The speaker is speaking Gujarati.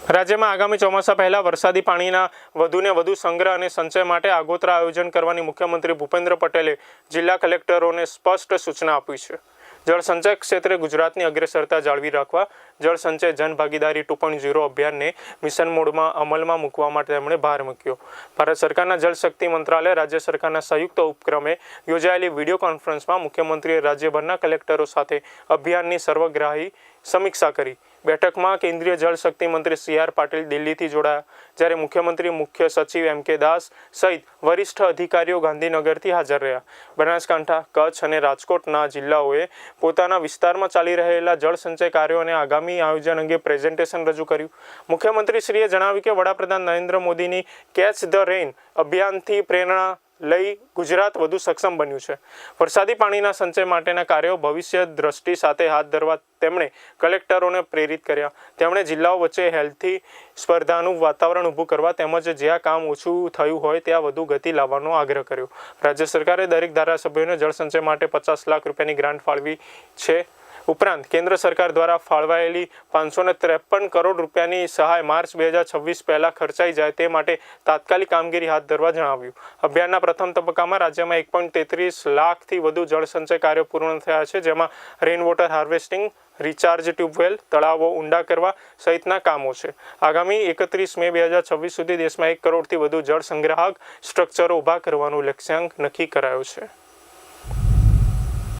રાજ્યમાં આગામી ચોમાસા પહેલા વરસાદી પાણીના વધુને વધુ સંગ્રહ અને સંચય માટે આગોતરા આયોજન કરવાની મુખ્યમંત્રી ભૂપેન્દ્ર પટેલે જિલ્લા કલેક્ટરોને સ્પષ્ટ સૂચના આપી છે. જળ સંચય ક્ષેત્રે ગુજરાતની અગ્રેસરતા જાળવી રાખવા જળ સંચય જનભાગીદારી 2.0 અભિયાનને મિશન મોડમાં અમલમાં મૂકવા માટે તેમણે ભાર મૂક્યો. ભારત સરકારના જળશક્તિ મંત્રાલય રાજ્ય સરકારના સંયુક્ત ઉપક્રમે યોજાયેલી વિડીયો કોન્ફરન્સમાં મુખ્યમંત્રીએ રાજ્યભરના કલેક્ટરો સાથે અભિયાનની સર્વગ્રાહી સમીક્ષા કરી. બેઠકમાં કેન્દ્રીય જળશક્તિ મંત્રી CR પાટીલ દિલ્હીથી જોડાયા, જ્યારે મુખ્યમંત્રી મુખ્ય સચિવ MK દાસ સહિત વરિષ્ઠ અધિકારીઓ ગાંધીનગરથી હાજર રહ્યા. બનાસકાંઠા, કચ્છ અને રાજકોટના જિલ્લાઓએ પોતાના વિસ્તારમાં ચાલી રહેલા જળ સંચય કાર્યો અને આગામી આયોજન અંગે પ્રેઝન્ટેશન રજૂ કર્યું. મુખ્યમંત્રીશ્રીએ જણાવ્યું કે વડાપ્રધાન નરેન્દ્ર મોદીની કેચ ધ રેઇન અભિયાનથી પ્રેરણા લઈ ગુજરાત વધુ સક્ષમ બન્યું છે. વરસાદી પાણીના સંચય માટેના કાર્યો ભવિષ્ય દ્રષ્ટિ સાથે હાથ ધરવા તેમણે કલેક્ટરોને પ્રેરિત કર્યા. તેમણે જિલ્લાઓ વચ્ચે હેલ્થી સ્પર્ધાનું વાતાવરણ ઊભું કરવા તેમજ જ્યાં કામ ઓછું થયું હોય ત્યાં વધુ ગતિ લાવવાનો આગ્રહ કર્યો. રાજ્ય સરકારે દરેક ધારાસભ્યોને જળ સંચય માટે 50 લાખ રૂપિયાની ગ્રાન્ટ ફાળવી છે. ઉપરાંત કેન્દ્ર સરકાર દ્વારા ફાળવાયેલી 553 કરોડ રૂપિયાની સહાય માર્ચ 2026 પહેલાં ખર્ચાઈ જાય તે માટે તાત્કાલિક કામગીરી હાથ ધરવા જણાવ્યું. અભિયાનના પ્રથમ તબક્કામાં રાજ્યમાં 1.33 લાખથી વધુ જળ સંચય કાર્યો પૂર્ણ થયા છે, જેમાં rain water harvesting, recharge tube well, તળાવો ઊંડા કરવા સહિતના કામો છે. આગામી 31 મે 2026 સુધી દેશમાં 1 કરોડથી વધુ જળ સંગ્રાહક સ્ટ્રક્ચરો ઊભા કરવાનું લક્ષ્યાંક નક્કી કરાયો છે.